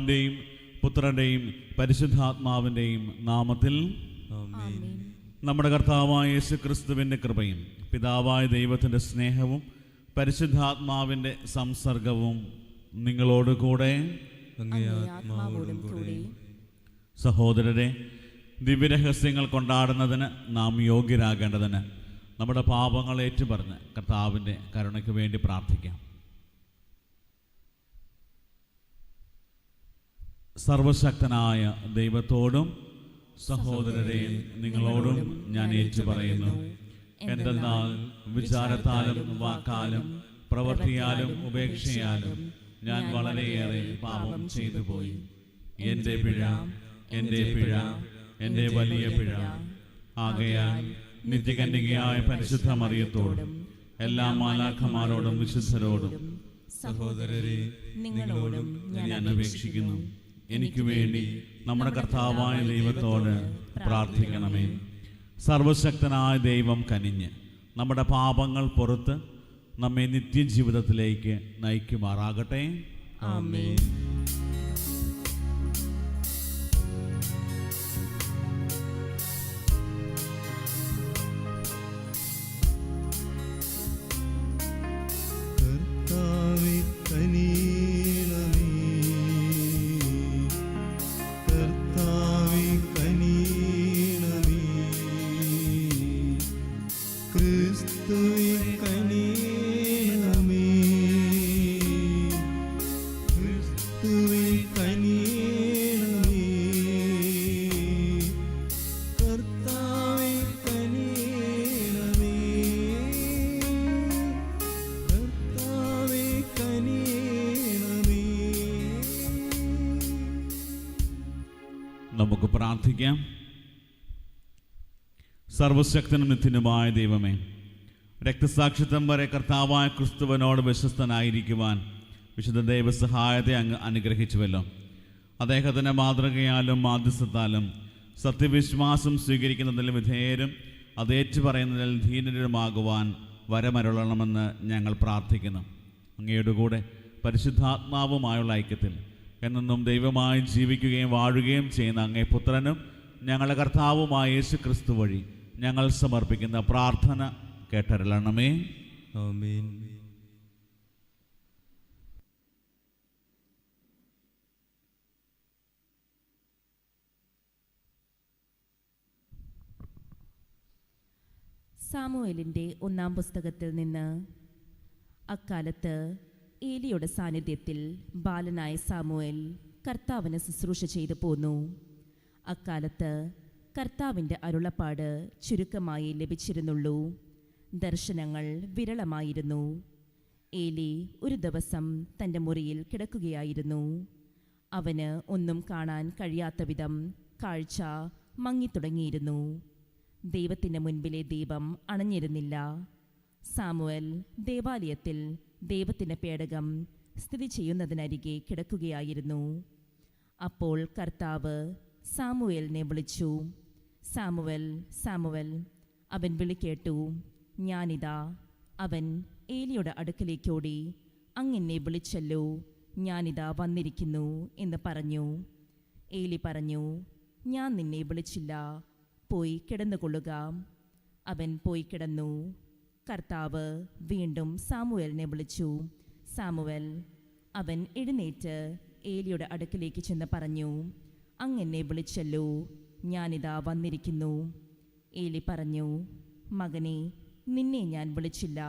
പിതാവിൻ്റെയും പുത്രൻ്റെയും പരിശുദ്ധാത്മാവിൻ്റെയും നാമത്തിൽ ആമേൻ. നമ്മുടെ കർത്താവായ യേശുക്രിസ്തുവിൻ്റെ കൃപയും പിതാവായ ദൈവത്തിൻ്റെ സ്നേഹവും പരിശുദ്ധാത്മാവിൻ്റെ സംസർഗവും നിങ്ങളോട് കൂടെ. അങ്ങേ ആത്മാവോടും കൂടെ. സഹോദരരെ, ദിവ്യരഹസ്യങ്ങൾ കൊണ്ടാടുന്നതിന് നാം യോഗ്യരാകേണ്ടതിന് നമ്മുടെ പാപങ്ങൾ ഏറ്റുപറഞ്ഞ് കർത്താവിൻ്റെ കരുണയ്ക്ക് വേണ്ടി പ്രാർത്ഥിക്കാം. സർവശക്തനായ ദൈവത്തോടും സഹോദരരെയും നിങ്ങളോടും ഞാൻ ഏറ്റുപറയുന്നു. എന്തെന്നാൽ വിചാരത്താലും വാക്കാലും പ്രവൃത്തിയാലും ഉപേക്ഷയാലും ഞാൻ വളരെയേറെ പാപം ചെയ്തു പോയി. എൻ്റെ പിഴ, എൻ്റെ പിഴ, എൻ്റെ വലിയ പിഴ. ആകയാൽ നിത്യകന്യകയായ പരിശുദ്ധ മറിയത്തോടും എല്ലാ മാലാഖമാരോടും വിശുദ്ധരോടും സഹോദരരെ നിങ്ങളോടും ഞാൻ അപേക്ഷിക്കുന്നു, എനിക്ക് വേണ്ടി നമ്മുടെ കർത്താവായ ദൈവത്തോട് പ്രാർത്ഥിക്കണമേ. സർവശക്തനായ ദൈവം കനിഞ്ഞ് നമ്മുടെ പാപങ്ങൾ പുറത്ത് നമ്മെ നിത്യജീവിതത്തിലേക്ക് നയിക്കുമാറാകട്ടെ. ആമേൻ. നമുക്ക് പ്രാർത്ഥിക്കാം. സർവശക്തനും നിത്യനുമായ ദൈവമേ, രക്തസാക്ഷിത്വം വരെ കർത്താവായ ക്രിസ്തുവിനോട് വിശ്വസ്തനായിരിക്കുവാൻ വിശുദ്ധ ദൈവസഹായത്തെ അങ്ങ് അനുഗ്രഹിച്ചുവല്ലോ. അദ്ദേഹത്തിൻ്റെ മാതൃകയാലും മാധ്യസ്ഥത്താലും സത്യവിശ്വാസം സ്വീകരിക്കുന്നതിൽ വിധേയരും അതേറ്റു പറയുന്നതിൽ ധീരരുമാകുവാൻ വരമരുളണമെന്ന് ഞങ്ങൾ പ്രാർത്ഥിക്കുന്നു. അങ്ങയുടെ കൂടെ പരിശുദ്ധാത്മാവുമായുള്ള ഐക്യത്തിൽ എന്നും ദൈവമായി ജീവിക്കുകയും വാഴുകയും ചെയ്യുന്ന അങ്ങേ പുത്രനും ഞങ്ങളുടെ കർത്താവുമായ യേശു ക്രിസ്തു വഴി ഞങ്ങൾ സമർപ്പിക്കുന്ന പ്രാർത്ഥന കേട്ടരുളണമേ. ആമേൻ. സാമുവേലിൻ്റെ 1-ാം പുസ്തകത്തിൽ നിന്ന്. അക്കാലത്ത് ഏലിയുടെ സാന്നിധ്യത്തിൽ ബാലനായ സാമുവേൽ കർത്താവിന് ശുശ്രൂഷ ചെയ്തു പോന്നു. അക്കാലത്ത് കർത്താവിൻ്റെ അരുളപ്പാട് ചുരുക്കമായി ലഭിച്ചിരുന്നുള്ളൂ. ദർശനങ്ങൾ വിരളമായിരുന്നു. ഏലി ഒരു ദിവസം തൻ്റെ മുറിയിൽ കിടക്കുകയായിരുന്നു. അവന് ഒന്നും കാണാൻ കഴിയാത്ത വിധം കാഴ്ച മങ്ങിത്തുടങ്ങിയിരുന്നു. ദൈവത്തിൻ്റെ മുൻപിലെ ദീപം അണഞ്ഞിരുന്നില്ല. സാമുവേൽ ദേവാലയത്തിൽ ദൈവത്തിൻ്റെ പേടകം സ്ഥിതി ചെയ്യുന്നതിനരികെ കിടക്കുകയായിരുന്നു. അപ്പോൾ കർത്താവ് സാമുവേലിനെ വിളിച്ചു. Samuel, Samuel. അവൻ വിളിക്കേട്ടു. ഞാനിതാ. അവൻ ഏലിയുടെ അടുക്കലേക്കോടി, അങ്ങെന്നെ വിളിച്ചല്ലോ, ഞാനിതാ വന്നിരിക്കുന്നു എന്ന് പറഞ്ഞു. ഏലി പറഞ്ഞു, ഞാൻ നിന്നെ വിളിച്ചില്ല, പോയി കിടന്നുകൊള്ളുക. അവൻ പോയി കിടന്നു. കർത്താവ് വീണ്ടും സാമുവേലിനെ വിളിച്ചു. സാമുവേൽ. അവൻ എഴുന്നേറ്റ് ഏലിയുടെ അടുക്കലേക്ക് ചെന്ന് പറഞ്ഞു, അങ്ങെന്നെ വിളിച്ചല്ലോ, ഞാനിതാ വന്നിരിക്കുന്നു. ഏലി പറഞ്ഞു, മകനെ, നിന്നെ ഞാൻ വിളിച്ചില്ല,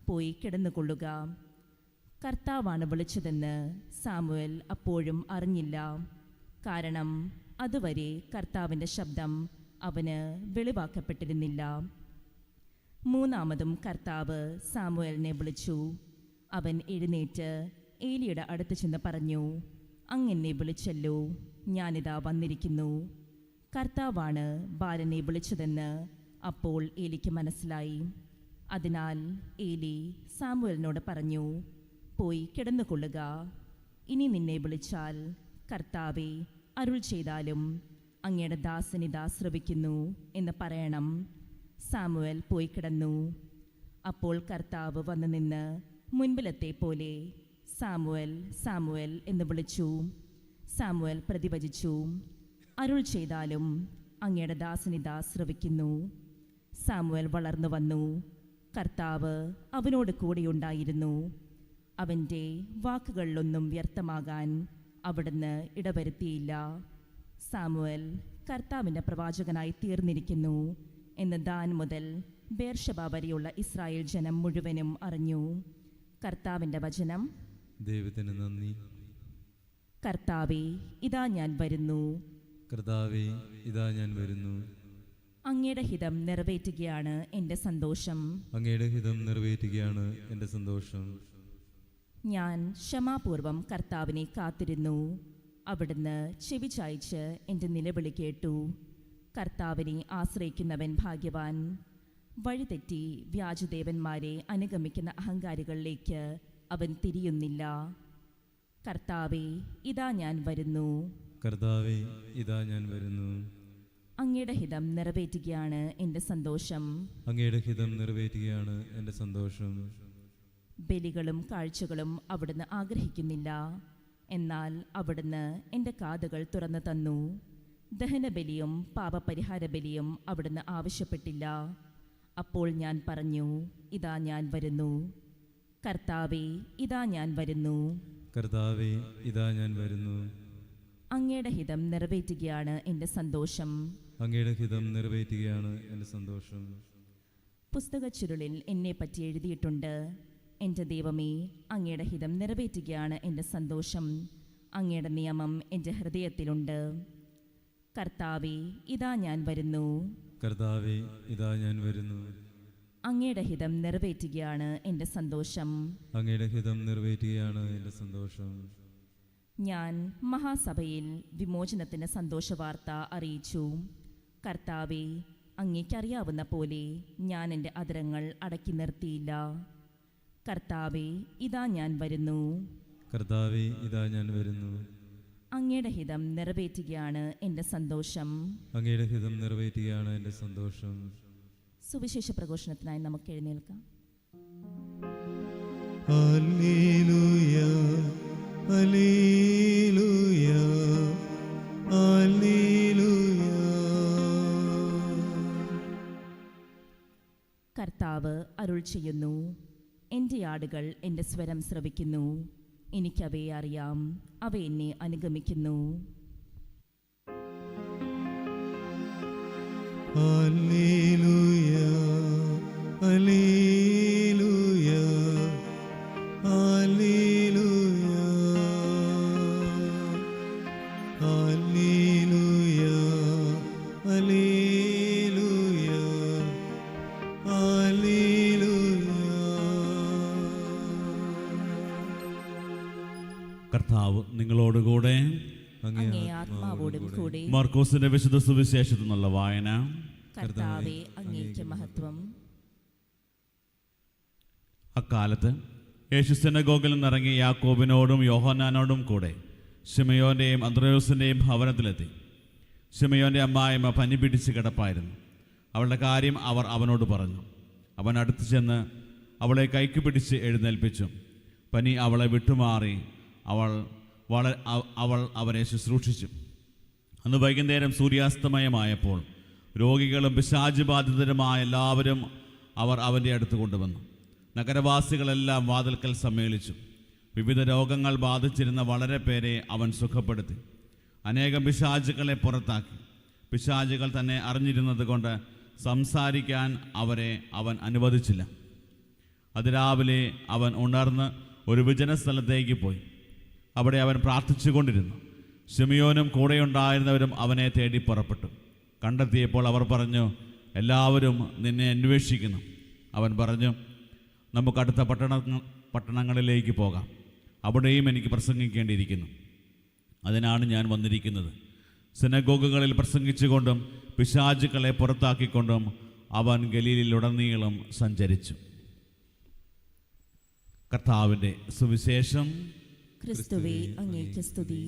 പോയി കിടന്നുകൊള്ളുക. കർത്താവാണ് വിളിച്ചതെന്ന് സാമുവേൽ അപ്പോഴും അറിഞ്ഞില്ല. കാരണം അതുവരെ കർത്താവിൻ്റെ ശബ്ദം അവന് വെളിവാക്കപ്പെട്ടിരുന്നില്ല. മൂന്നാമതും കർത്താവ് സാമുവേലിനെ വിളിച്ചു. അവൻ എഴുന്നേറ്റ് ഏലിയുടെ അടുത്ത് ചെന്ന് പറഞ്ഞു, അങ്ങെന്നെ വിളിച്ചല്ലോ, ഞാനിതാ വന്നിരിക്കുന്നു. കർത്താവാണ് ബാലനെ വിളിച്ചതെന്ന് അപ്പോൾ ഏലിക്ക് മനസ്സിലായി. അതിനാൽ ഏലി സാമുവേലിനോട് പറഞ്ഞു, പോയി കിടന്നുകൊള്ളുക. ഇനി നിന്നെ വിളിച്ചാൽ കർത്താവേ അരുൾ ചെയ്താലും അങ്ങയുടെ ദാസനിതാ ശ്രവിക്കുന്നു എന്ന് പറയണം. സാമുവേൽ പോയി കിടന്നു. അപ്പോൾ കർത്താവ് വന്നു നിന്ന് മുൻപിലത്തെ പോലെ സാമുവേൽ, സാമുവേൽ എന്ന് വിളിച്ചു. സാമുവേൽ പ്രതിവചിച്ചു, അരുൾ ചെയ്താലും അങ്ങയുടെ ദാസനിതാ ശ്രവിക്കുന്നു. സാമുവേൽ വളർന്നു വന്നു. കർത്താവ് അവനോട് കൂടെയുണ്ടായിരുന്നു. അവൻ്റെ വാക്കുകളിലൊന്നും വ്യർത്ഥമാകാൻ അവിടുന്ന് ഇടവരുത്തിയില്ല. സാമുവേൽ കർത്താവിൻ്റെ പ്രവാചകനായി തീർന്നിരിക്കുന്നു എന്ന് ദാൻ മുതൽ ബേർഷബ വരെയുള്ള ഇസ്രായേൽ ജനം മുഴുവനും അറിഞ്ഞു. കർത്താവിൻ്റെ വചനം. ദൈവത്തിന് നന്ദി. കർത്താവേ, ഇതാ ഞാൻ വരുന്നു. കർത്താവേ, ഇതാ ഞാൻ വരുന്നു. അങ്ങയുടെ ഹിതം നിറവേറ്റുകയാണ് എൻ്റെ സന്തോഷം. അങ്ങയുടെ ഹിതം നിറവേറ്റുകയാണ് എൻ്റെ സന്തോഷം. ഞാൻ ക്ഷമാപൂർവം കർത്താവിനെ കാത്തിരുന്നു. അവിടുന്ന് ചെവി ചായ്ച്ച് എൻ്റെ നിലവിളി കേട്ടു. കർത്താവിനെ ആശ്രയിക്കുന്നവൻ ഭാഗ്യവാൻ. വഴിതെറ്റി വ്യാജദേവന്മാരെ അനുഗമിക്കുന്ന അഹങ്കാരികളിലേക്ക് അവൻ തിരിയുന്നില്ല. കർത്താവേ, ഇതാ ഞാൻ വരുന്നു. കർത്താവേ, ഇതാ ഞാൻ വരുന്നു. അങ്ങയുടെ ഹിതം നിറവേറ്റുകയാണ് എൻ്റെ സന്തോഷം. അങ്ങയുടെ ഹിതം നിറവേറ്റുകയാണ് എൻ്റെ സന്തോഷം. ബലികളും കാഴ്ചകളും അവിടുന്ന് ആഗ്രഹിക്കുന്നില്ല. എന്നാൽ അവിടുന്ന് എൻ്റെ കാതുകൾ തുറന്നു തന്നു. ദഹനബലിയും പാപപരിഹാര ബലിയും അവിടുന്ന് ആവശ്യപ്പെട്ടില്ല. അപ്പോൾ ഞാൻ പറഞ്ഞു, ഇതാ ഞാൻ വരുന്നു. കർത്താവേ, ഇതാ ഞാൻ വരുന്നു. കർത്താവേ, ഇതാ ഞാൻ വരുന്നു. അങ്ങയുടെ ഹിതം നിറവേറ്റുകയാണ് എൻ്റെ സന്തോഷം. അങ്ങയുടെ ഹിതം നിറവേറ്റുകയാണ് എൻ്റെ സന്തോഷം. പുസ്തക ചുരുളിൽ എന്നെപ്പറ്റി എഴുതിയിട്ടുണ്ട്, എൻ്റെ ദൈവമേ, അങ്ങയുടെ ഹിതം നിറവേറ്റുകയാണ് എൻ്റെ സന്തോഷം. അങ്ങയുടെ നിയമം എൻ്റെ ഹൃദയത്തിലുണ്ട്. കർത്താവേ, ഇതാ ഞാൻ വരുന്നു. കർത്താവേ, ഇതാ ഞാൻ വരുന്നു. അങ്ങയുടെ ഹിതം നിറവേറ്റുകയാണ് എൻ്റെ സന്തോഷം. അങ്ങയുടെ ഹിതം നിറവേറ്റുകയാണ് എൻ്റെ സന്തോഷം. ഞാൻ മഹാസഭയിൽ വിമോചനത്തിൻ്റെ സന്തോഷവാർത്ത അറിയിച്ചു. കർത്താവേ, അങ്ങേക്കറിയാവുന്ന പോലെ ഞാൻ എൻ്റെ അധരങ്ങൾ അടക്കി നിർത്തിയില്ല. കർത്താവേ, ഇതാ ഞാൻ വരുന്നു. കർത്താവേ, ഇതാ ഞാൻ വരുന്നു. അങ്ങയുടെ ഹിതം നിറവേറ്റുകയാണ് എൻ്റെ സന്തോഷം. അങ്ങയുടെ ഹിതം നിറവേറ്റുകയാണ് എൻ്റെ സന്തോഷം. സുവിശേഷ പ്രഘോഷണത്തിനായി നമുക്ക് എഴുന്നേൽക്കാം. ഹല്ലേലൂയ, ഹല്ലേലൂയ, ഹല്ലേലൂയ. കർത്താവ് അരുൾ ചെയ്യുന്നു, എൻ്റെ ആടുകൾ എൻ്റെ സ്വരം ശ്രവിക്കുന്നു. എനിക്കവയെ അറിയാം, അവ എന്നെ അനുഗമിക്കുന്നു. ഹല്ലേലൂയ, ഹല്ലേലൂയ, ഹല്ലേലൂയ, ഹല്ലേലൂയ, ഹല്ലേലൂയ, ഹല്ലേലൂയ. കർത്താവ് നിങ്ങളോടുകൂടെ. അങ്ങേ ആത്മാവോടും കൂടെ. മാർക്കോസിന്റെ വിശുദ്ധ സുവിശേഷത്തിൽ നിന്നുള്ള വായന. കർത്താവേ, അങ്ങേക്ക് മഹത്വം. അക്കാലത്ത് യേശു സിനഗോഗിൽ നിന്നിറങ്ങി യാക്കോബിനോടും യോഹന്നാനോടും കൂടെ ശിമയോന്റെയും അന്ത്രയോസിൻ്റെയും ഭവനത്തിലെത്തി. ശിമയോന്റെ അമ്മായിമ്മ പനി പിടിച്ച് കിടപ്പായിരുന്നു. അവളുടെ കാര്യം അവർ അവനോട് പറഞ്ഞു. അവൻ അടുത്ത് ചെന്ന് അവളെ കൈക്ക് പിടിച്ച് എഴുന്നേൽപ്പിച്ചു. പനി അവളെ വിട്ടുമാറി അവൾ അവനെ ശുശ്രൂഷിച്ചു. അന്ന് വൈകുന്നേരം സൂര്യാസ്തമയമായപ്പോൾ രോഗികളും പിശാച് ബാധിതരുമായ എല്ലാവരും അവർ അവൻ്റെ അടുത്ത് കൊണ്ടുവന്നു. നഗരവാസികളെല്ലാം വാതിൽക്കൽ സമ്മേളിച്ചു. വിവിധ രോഗങ്ങൾ ബാധിച്ചിരുന്ന വളരെ പേരെ അവൻ സുഖപ്പെടുത്തി. അനേകം പിശാചുക്കളെ പുറത്താക്കി. പിശാചുകൾ തന്നെ അറിഞ്ഞിരുന്നത് കൊണ്ട് സംസാരിക്കാൻ അവരെ അവൻ അനുവദിച്ചില്ല. അതിരാവിലെ അവൻ ഉണർന്ന് ഒരു വിജനസ്ഥലത്തേക്ക് പോയി. അവിടെ അവൻ പ്രാർത്ഥിച്ചുകൊണ്ടിരുന്നു. ശിമിയോനും കൂടെയുണ്ടായിരുന്നവരും അവനെ തേടി പുറപ്പെട്ടു. കണ്ടെത്തിയപ്പോൾ അവർ പറഞ്ഞു, എല്ലാവരും നിന്നെ അന്വേഷിക്കുന്നു. അവൻ പറഞ്ഞു, നമുക്കടുത്ത പട്ടണങ്ങളിലേക്ക് പോകാം. അവിടെയും എനിക്ക് പ്രസംഗിക്കേണ്ടിയിരിക്കുന്നു. അതിനാണ് ഞാൻ വന്നിരിക്കുന്നത്. സിനഗോഗുകളിൽ പ്രസംഗിച്ചുകൊണ്ടും പിശാചുക്കളെ പുറത്താക്കിക്കൊണ്ടും അവൻ ഗലീലിലുടനീളം സഞ്ചരിച്ചു. കർത്താവിൻ്റെ സുവിശേഷം. ക്രിസ്തുവേ, അങ്ങേക്ക് സ്തുതി.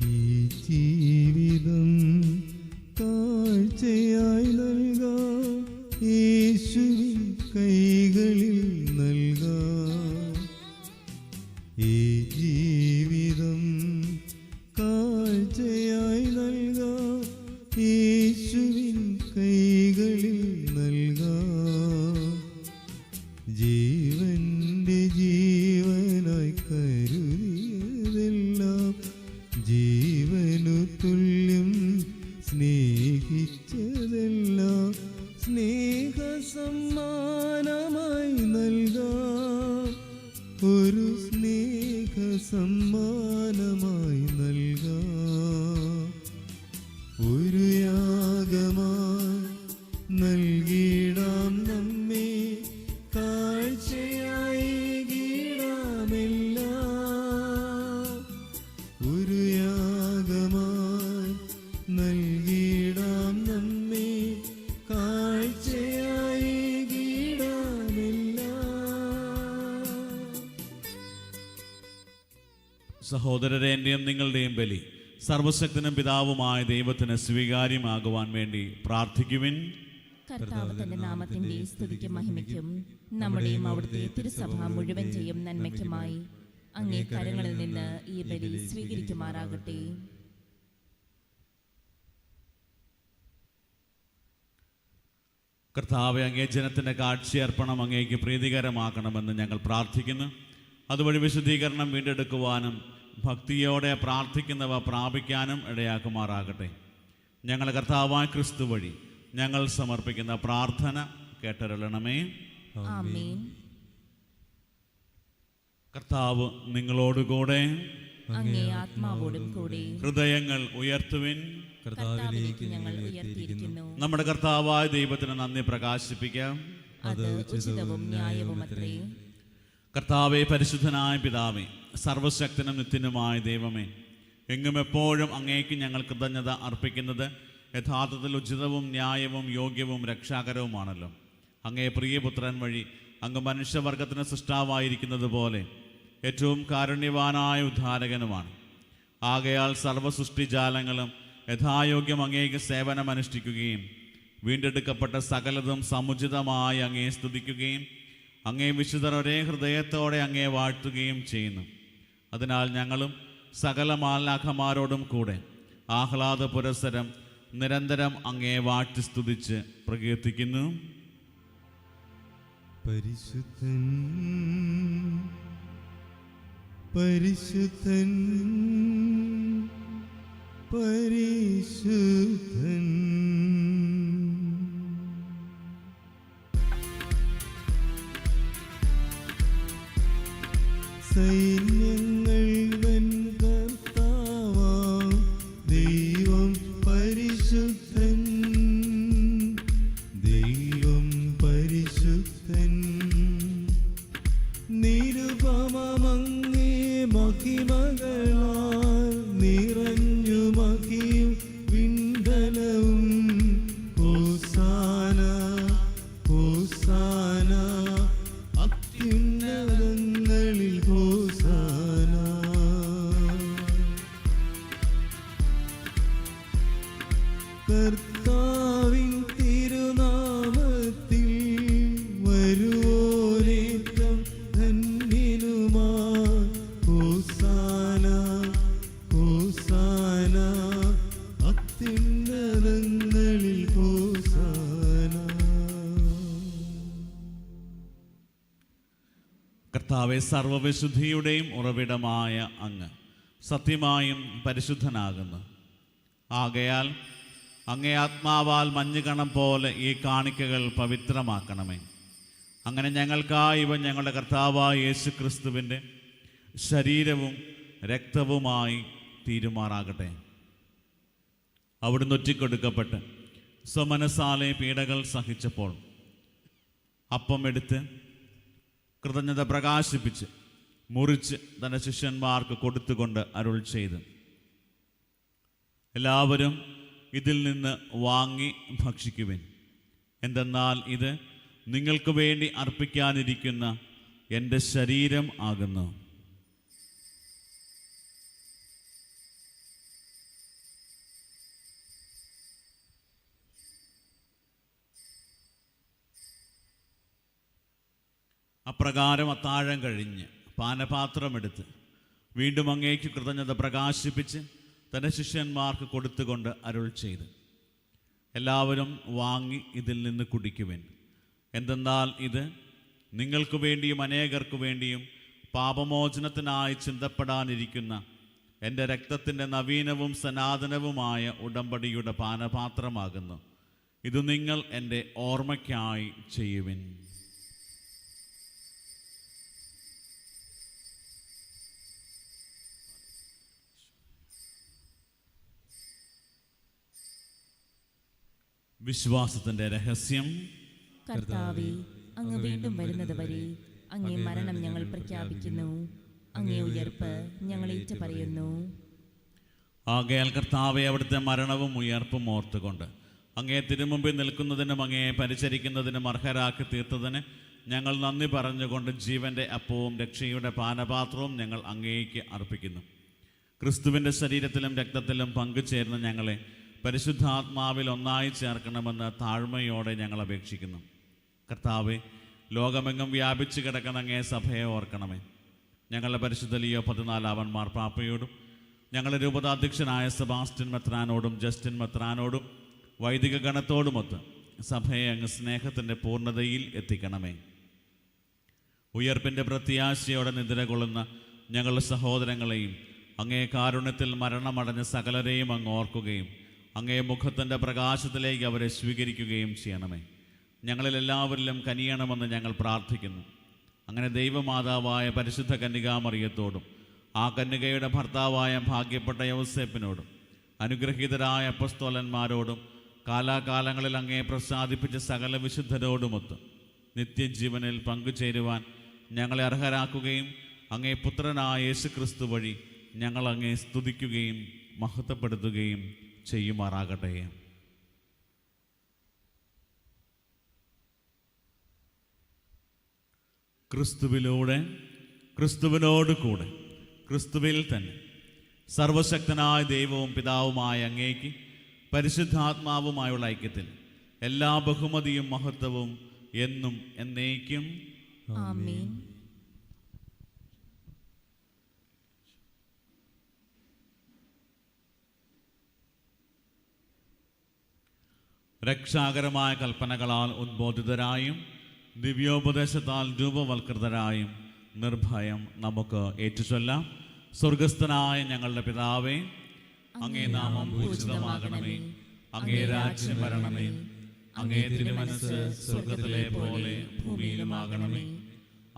ഈ ജീവിതം ഒരു യാഗമായി നൽകിടാം നമ്മെ കാഴ്ചയായി ഗീടാമെല്ലാം. ഒരു യാഗമായി നൽകിടാം നമ്മെ കാഴ്ചയായി ഗീടാമെല്ലാം. സഹോദരരെ, എൻ്റെയും നിങ്ങളുടെയും ബലി സർവശക്തനും പിതാവുമായ ദൈവത്തിന് സ്വീകാര്യമാകുവാൻ വേണ്ടി പ്രാർത്ഥിക്കുവിൻ. കർത്താവ് തന്റെ നാമത്തിന്റെ സ്തുതിക്കും മഹിമയ്ക്കും നമ്മുടെയും അവിടുത്തെ തിരുസഭ മുഴുവൻ ചെയ്യും നന്മയ്ക്കുമായി അങ്ങേ കരങ്ങളിൽ നിന്ന് ഈ ബലി സ്വീകരിക്കുമാറാകട്ടെ. കർത്താവെ, അങ്ങേ ജനത്തിൻ്റെ കാഴ്ചയർപ്പണം അങ്ങേക്ക് പ്രീതികരമാക്കണമെന്ന് ഞങ്ങൾ പ്രാർത്ഥിക്കുന്നു. അതുവഴി വിശുദ്ധീകരണം വീണ്ടെടുക്കുവാനും ഭക്തിയോടെ പ്രാർത്ഥിക്കുന്നവ പ്രാപിക്കാനും ഇടയാക്കുമാറാകട്ടെ. ഞങ്ങളുടെ കർത്താവായ ക്രിസ്തു വഴി ഞങ്ങൾ സമർപ്പിക്കുന്ന പ്രാർത്ഥന കേട്ടരുളണമേ. ആമേൻ. കർത്താവ് നിങ്ങളോടുകൂടെ, അങ്ങേ ആത്മാവോടും കൂടെ. ഹൃദയങ്ങൾ ഉയർത്തുവിൻ. കർത്താവിലേക്ക് ഞങ്ങൾ ഉയർത്തിയിരിക്കുന്നു. നമ്മുടെ കർത്താവായ ദൈവത്തിന് നന്ദി പ്രകാശിപ്പിക്കാം. അത് ഉചിതവും ന്യായവുമത്രേ. കർത്താവേ, പരിശുദ്ധനായ പിതാവേ, സർവശക്തനും നിത്യനുമായ ദൈവമേ, എങ്ങും എപ്പോഴും അങ്ങേക്ക് ഞങ്ങൾ കൃതജ്ഞത അർപ്പിക്കുന്നത് യഥാർത്ഥത്തിൽ ഉചിതവും ന്യായവും യോഗ്യവും രക്ഷാകരവുമാണല്ലോ. അങ്ങേ പ്രിയപുത്രൻ വഴി അങ്ങ് മനുഷ്യവർഗത്തിന് സൃഷ്ടാവായിരിക്കുന്നത് പോലെ ഏറ്റവും കാരുണ്യവാനായ ഉദ്ധാരകനുമാണ്. ആകയാൽ സർവ്വസൃഷ്ടിജാലങ്ങളും യഥായോഗ്യം അങ്ങേക്ക് സേവനമനുഷ്ഠിക്കുകയും വീണ്ടെടുക്കപ്പെട്ട സകലതും സമുചിതമായി അങ്ങേ സ്തുതിക്കുകയും അങ്ങേ വിശുദ്ധർ ഒരേ ഹൃദയത്തോടെ അങ്ങേ വാഴ്ത്തുകയും ചെയ്യുന്നു. അതിനാൽ ഞങ്ങളും സകല മാലാഖമാരോടും കൂടെ ആഹ്ലാദ പുരസ്സരം നിരന്തരം അങ്ങേ വാഴ്ത്തി സ്തുതിച്ച് പ്രകീർത്തിക്കുന്നു. പരിശുദ്ധൻ പരിശുദ്ധൻ പരിശുദ്ധൻ. സൈന്യങ്ങൾ വൻ കർത്താവാം ദൈവം പരിശുദ്ധൻ, ദൈവം പരിശുദ്ധൻ. നിരുപമമങ്ങേ മഹിമകളാൽ നിറഞ്ഞു മഹിയും വിണ്ഡലവും. ഹോസാന ഹോസാന അത്യുന്നതങ്ങളിൽ ഹോസാന. കർത്താവിൻ തിരുനാമത്തിൽ വരുവോരേറ്റം ധന്യനുമാ. ഹോസാന ഹോസാന അത്യുന്നതങ്ങളിൽ ഹോസാന. കർത്താവെ, സർവവിശുദ്ധിയുടെയും ഉറവിടമായ അങ്ങ് സത്യമായും പരിശുദ്ധനാകുന്നു. ആകയാൽ അങ്ങേ ആത്മാവാൽ മഞ്ഞുകണം പോലെ ഈ കാണിക്കകൾ പവിത്രമാക്കണമേ. അങ്ങനെ ഞങ്ങൾക്കായി ഇവ ഞങ്ങളുടെ കർത്താവായ യേശു ക്രിസ്തുവിൻ്റെ ശരീരവും രക്തവുമായി തീരുമാറാകട്ടെ. അവിടുന്ന് ഒറ്റിക്കൊടുക്കപ്പെട്ട് സ്വമനസാലെ പീഡകൾ സഹിച്ചപ്പോൾ അപ്പം എടുത്ത് കൃതജ്ഞത പ്രകാശിപ്പിച്ച് മുറിച്ച് തൻ്റെ ശിഷ്യന്മാർക്ക് കൊടുത്തുകൊണ്ട് അരുൾ ചെയ്തു, എല്ലാവരും ഇതിൽ നിന്ന് വാങ്ങി ഭക്ഷിക്കുവിൻ. എന്തെന്നാൽ ഇത് നിങ്ങൾക്ക് വേണ്ടി അർപ്പിക്കാനിരിക്കുന്ന എൻ്റെ ശരീരം ആകുന്നു. അപ്രകാരം അത്താഴം കഴിഞ്ഞ് പാനപാത്രമെടുത്ത് വീണ്ടും അങ്ങേക്ക് കൃതജ്ഞത പ്രകാശിപ്പിച്ച് തൻ്റെ ശിഷ്യന്മാർക്ക് കൊടുത്തുകൊണ്ട് അരുൾ ചെയ്ത്, എല്ലാവരും വാങ്ങി ഇതിൽ നിന്ന് കുടിക്കുവിൻ. എന്തെന്നാൽ ഇത് നിങ്ങൾക്ക് വേണ്ടിയും അനേകർക്ക് വേണ്ടിയും പാപമോചനത്തിനായി ചിന്തപ്പെടാനിരിക്കുന്ന എൻ്റെ രക്തത്തിൻ്റെ നവീനവും സനാതനവുമായ ഉടമ്പടിയുടെ പാനപാത്രമാകുന്നു. ഇത് നിങ്ങൾ എൻ്റെ ഓർമ്മയ്ക്കായി ചെയ്യുവിൻ. വിശ്വാസത്തിന്റെ രഹസ്യം. കർത്താവേ, അങ്ങ് വീണ്ടും വരുന്നത് വരെ അങ്ങേ മരണം ഞങ്ങൾ പ്രഖ്യാപിക്കുന്നു, അങ്ങേ ഉയർപ്പ് ഞങ്ങൾ ഏറ്റുപറയുന്നു. ആകയാൽ കർത്താവെ, അവിടുത്തെ മരണവും ഉയർപ്പും ഓർത്തുകൊണ്ട് അങ്ങേ തിരുമുമ്പിൽ നിൽക്കുന്നതിനും അങ്ങയെ പരിചരിക്കുന്നതിനും അർഹരാക്കി തീർത്തതിന് ഞങ്ങൾ നന്ദി പറഞ്ഞുകൊണ്ട് ജീവന്റെ അപ്പവും രക്ഷയുടെ പാനപാത്രവും ഞങ്ങൾ അങ്ങേക്ക് അർപ്പിക്കുന്നു. ക്രിസ്തുവിൻ്റെ ശരീരത്തിലും രക്തത്തിലും പങ്കുചേർന്ന് ഞങ്ങളെ പരിശുദ്ധാത്മാവിൽ ഒന്നായി ചേർക്കണമെന്ന് താഴ്മയോടെ ഞങ്ങൾ അപേക്ഷിക്കുന്നു. കർത്താവെ, ലോകമെങ്ങും വ്യാപിച്ചു കിടക്കുന്ന അങ്ങേ സഭയെ ഓർക്കണമേ. ഞങ്ങളുടെ പരിശുദ്ധ ലിയോ 14 മാർപ്പാപ്പയോടും ഞങ്ങളുടെ രൂപതാധ്യക്ഷനായ സെബാസ്റ്റ്യൻ മെത്രാനോടും ജസ്റ്റിൻ മെത്രാനോടും വൈദിക ഗണത്തോടുമൊത്ത് സഭയെ അങ്ങ് സ്നേഹത്തിൻ്റെ പൂർണ്ണതയിൽ എത്തിക്കണമേ. ഉയർപ്പിൻ്റെ പ്രത്യാശയോടെ നിദ്ര കൊള്ളുന്ന ഞങ്ങളുടെ സഹോദരങ്ങളെയും അങ്ങേ കാരുണ്യത്തിൽ മരണമടഞ്ഞ സകലരെയും അങ്ങ് ഓർക്കുകയും അങ്ങേ മുഖത്തിൻ്റെ പ്രകാശത്തിലേക്ക് അവരെ സ്വീകരിക്കുകയും ചെയ്യണമേ. ഞങ്ങളിൽ എല്ലാവരിലും കനിയണമെന്ന് ഞങ്ങൾ പ്രാർത്ഥിക്കുന്നു. അങ്ങനെ ദൈവമാതാവായ പരിശുദ്ധ കന്യകാമറിയത്തോടും ആ കന്യകയുടെ ഭർത്താവായ ഭാഗ്യപ്പെട്ട യൗസേപ്പിനോടും അനുഗ്രഹീതരായ അപ്പസ്തോലന്മാരോടും കാലാകാലങ്ങളിൽ അങ്ങേ പ്രസാദിപ്പിച്ച സകല വിശുദ്ധരോടുമൊത്ത് നിത്യജീവനിൽ പങ്കുചേരുവാൻ ഞങ്ങളെ അർഹരാക്കുകയും അങ്ങേ പുത്രനായ യേശുക്രിസ്തു വഴി ഞങ്ങൾ അങ്ങേ സ്തുതിക്കുകയും മഹത്വപ്പെടുത്തുകയും ചെയ്യുമാറാകട്ടെ. ക്രിസ്തുവിലൂടെ, ക്രിസ്തുവിനോട് കൂടെ, ക്രിസ്തുവിൽ തന്നെ സർവശക്തനായ ദൈവവും പിതാവുമായ അങ്ങേക്ക് പരിശുദ്ധാത്മാവുമായുള്ള ഐക്യത്തിൽ എല്ലാ ബഹുമതിയും മഹത്വവും എന്നും എന്നേക്കും ആമേൻ. രക്ഷാകരമായ കൽപ്പനകളാൽ ഉദ്ബോധിതരായും ദിവ്യോപദേശത്താൽ രൂപവൽകൃതരായും നിർഭയം നമുക്ക് ഏറ്റുചൊല്ലാം. സ്വർഗസ്ഥനായ ഞങ്ങളുടെ പിതാവേ, അങ്ങേ നാമം പൂജിതമാകണമേ, അങ്ങേ രാജ്യം വരണമേ, അങ്ങേ തിരുമനസ്സ് സ്വർഗത്തിലെ പോലെ ഭൂമിയിലുമാകണമേ.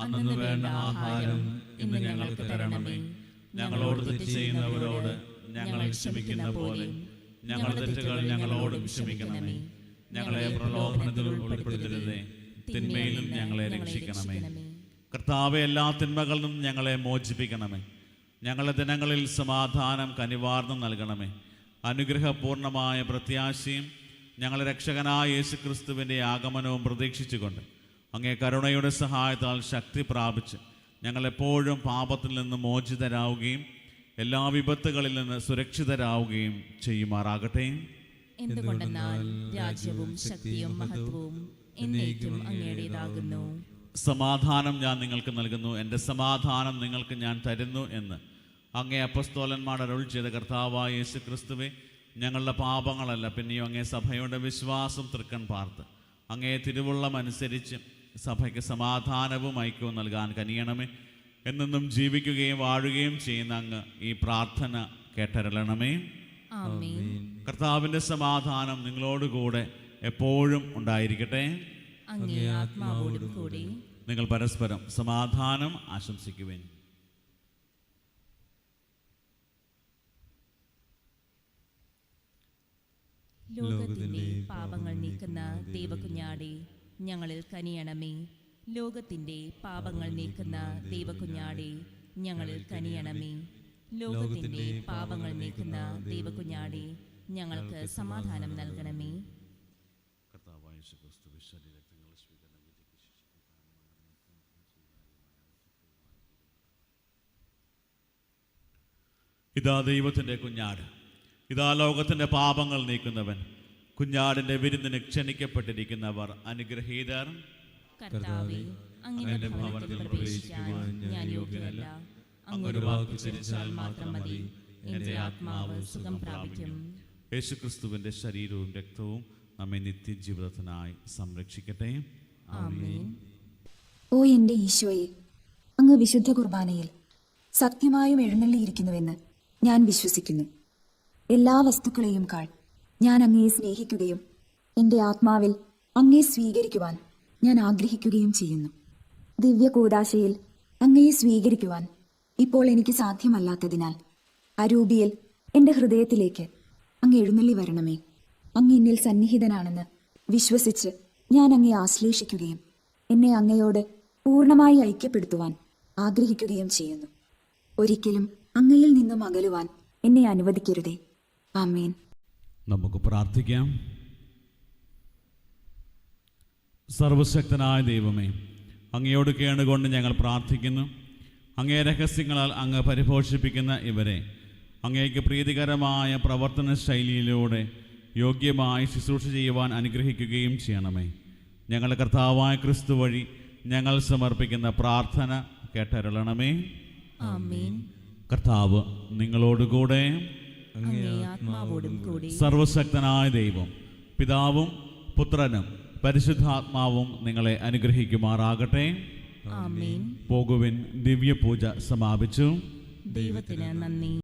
അന്നു വേണ്ട ആഹാരം ഇന്ന് ഞങ്ങൾക്ക് തരണമേ. ഞങ്ങളോട് തെറ്റ് ചെയ്യുന്നവരോട് ഞങ്ങൾ ക്ഷമിക്കുന്ന പോലെ ഞങ്ങളുടെ തെറ്റുകൾ ഞങ്ങളോടും ക്ഷമിക്കണമേ. ഞങ്ങളെ പ്രലോഭനത്തിൽ ഉൾപ്പെടുത്തരുതേ, തിന്മയിലും ഞങ്ങളെ രക്ഷിക്കണമേ. കർത്താവെ, എല്ലാ തിന്മകളിൽ നിന്നും ഞങ്ങളെ മോചിപ്പിക്കണമേ. ഞങ്ങളുടെ ദിനങ്ങളിൽ സമാധാനം കനിവാർന്ന് നൽകണമേ. അനുഗ്രഹപൂർണമായ പ്രത്യാശയും ഞങ്ങളുടെ രക്ഷകനായ യേശുക്രിസ്തുവിൻ്റെ ആഗമനവും പ്രതീക്ഷിച്ചുകൊണ്ട് അങ്ങേ കരുണയുടെ സഹായത്താൽ ശക്തി പ്രാപിച്ച് ഞങ്ങളെപ്പോഴും പാപത്തിൽ നിന്ന് മോചിതരാവുകയും എല്ലാ വിപത്തുകളിൽ നിന്ന് സുരക്ഷിതരാവുകയും ചെയ്യുമാറാകട്ടെ. എന്തുകൊണ്ടെന്നാൽ രാജ്യവും ശക്തിയും മഹത്വവും എന്നേക്കും അങ്ങയുടേതാകുന്നു. സമാധാനം ഞാൻ നിങ്ങൾക്ക് നൽകുന്നു, എൻ്റെ സമാധാനം നിങ്ങൾക്ക് ഞാൻ തരുന്നു എന്ന് അങ്ങേ അപ്പസ്തോലന്മാർ അരുൾ ചെയ്ത കർത്താവായ യേശുക്രിസ്തുവേ, ഞങ്ങളുടെ പാപങ്ങളല്ല പിന്നെയോ അങ്ങേ സഭയുടെ വിശ്വാസം തൃക്കൺ പാർത്ത് അങ്ങേ തിരുവുള്ളം അനുസരിച്ച് സഭയ്ക്ക് സമാധാനവും ഐക്യവും നൽകാൻ കനിയണമേ. എന്നെന്നും ജീവിക്കുകയും വാഴുകയും ചെയ്യുന്ന അങ്ങ് ഈ പ്രാർത്ഥന കേട്ടരുളണമേ. ആമേൻ. കർത്താവിൻ്റെ സമാധാനം നിങ്ങളോടുകൂടെ എപ്പോഴും ഉണ്ടായിരിക്കട്ടെ. അങ്ങേ ആത്മാവോടും കൂടി. നിങ്ങൾ പരസ്പരം സമാധാനം ആശംസിക്കുവേൻ. ലോകത്തിന്റെ പാപങ്ങൾ നീക്കുന്ന ദൈവകുഞ്ഞാടേ, ഞങ്ങളിൽ കനിയണമേ. ലോകത്തിന്റെ പാപങ്ങൾ നീക്കുന്ന ദൈവകുഞ്ഞാടേ, ഞങ്ങളിൽ കനിയണമേ. ലോകത്തിന്റെ പാപങ്ങൾ നീക്കുന്ന ദൈവകുഞ്ഞാടേ, ഞങ്ങൾക്ക് സമാധാനം നൽകണമേ. ഇതാ ദൈവത്തിൻ്റെ കുഞ്ഞാട്, ഇതാ ലോകത്തിൻ്റെ പാപങ്ങൾ നീക്കുന്നവൻ. കുഞ്ഞാടിൻ്റെ വിരുന്നിന് ക്ഷണിക്കപ്പെട്ടിരിക്കുന്നവർ അനുഗ്രഹീതർ. കർത്താവേ, അങ്ങയുടെ ഭവനത്തിൽ പ്രവേശിക്കാൻ ഞാൻ യോഗ്യനല്ല. അങ്ങൊരു വാക്ക് ഉച്ചരിച്ചാൽ മാത്രം മതി, എൻ്റെ ആത്മാവ് സുഖം പ്രാപിക്കും. യേശുക്രിസ്തുവിൻ്റെ ശരീരവും രക്തവും നമ്മെ നിത്യജീവിതത്തിനായി സംരക്ഷിക്കട്ടെ. ആമേൻ. ഓ എൻ്റെ ഈശോയെ, അങ്ങ് വിശുദ്ധ കുർബാനയിൽ സത്യമായും എഴുന്നള്ളിയിരിക്കുന്നുവെന്ന് ഞാൻ വിശ്വസിക്കുന്നു. എല്ലാ വസ്തുക്കളെയും കാൾ ഞാൻ അങ്ങയെ സ്നേഹിക്കുകയും എൻ്റെ ആത്മാവിൽ അങ്ങയെ സ്വീകരിക്കുവാൻ ഞാൻ ആഗ്രഹിക്കുകയും ചെയ്യുന്നു. ദിവ്യ കൂദാശയിൽ അങ്ങയെ സ്വീകരിക്കുവാൻ ഇപ്പോൾ എനിക്ക് സാധ്യമല്ലാത്തതിനാൽ അരൂപിയിൽ എൻ്റെ ഹൃദയത്തിലേക്ക് അങ്ങ് എഴുന്നള്ളി വരണമേ. അങ്ങ് എന്നിൽ സന്നിഹിതനാണെന്ന് വിശ്വസിച്ച് ഞാൻ അങ്ങയെ ആശ്ലേഷിക്കുകയും എന്നെ അങ്ങയോട് പൂർണ്ണമായി ഐക്യപ്പെടുത്തുവാൻ ആഗ്രഹിക്കുകയും ചെയ്യുന്നു. ഒരിക്കലും അങ്ങയിൽ നിന്നും അകലുവാൻ എന്നെ അനുവദിക്കരുതേ. ആമേൻ. നമുക്ക് പ്രാർത്ഥിക്കാം. സർവശക്തനായ ദൈവമേ, അങ്ങയോട് കേണുകൊണ്ട് ഞങ്ങൾ പ്രാർത്ഥിക്കുന്നു. അങ്ങേ രഹസ്യങ്ങളാൽ അങ്ങ് പരിപോഷിപ്പിക്കുന്ന ഇവരെ അങ്ങേക്ക് പ്രീതികരമായ പ്രവർത്തന ശൈലിയിലൂടെ യോഗ്യമായി ശുശ്രൂഷ ചെയ്യുവാൻ അനുഗ്രഹിക്കുകയും ചെയ്യണമേ. ഞങ്ങളുടെ കർത്താവായ ക്രിസ്തു വഴി ഞങ്ങൾ സമർപ്പിക്കുന്ന പ്രാർത്ഥന കേട്ടരുളണമേ. ആമേൻ. കർത്താവ് നിങ്ങളോടുകൂടെ. അങ്ങേ ആത്മാവോടും കൂടി. സർവശക്തനായ ദൈവം പിതാവും പുത്രനും പരിശുദ്ധാത്മാവും നിങ്ങളെ അനുഗ്രഹിക്കുമാറാകട്ടെ. ആമേൻ. പോകുവിൻ. ദിവ്യപൂജ സമാപിച്ചു. ദൈവത്തിന് നന്ദി.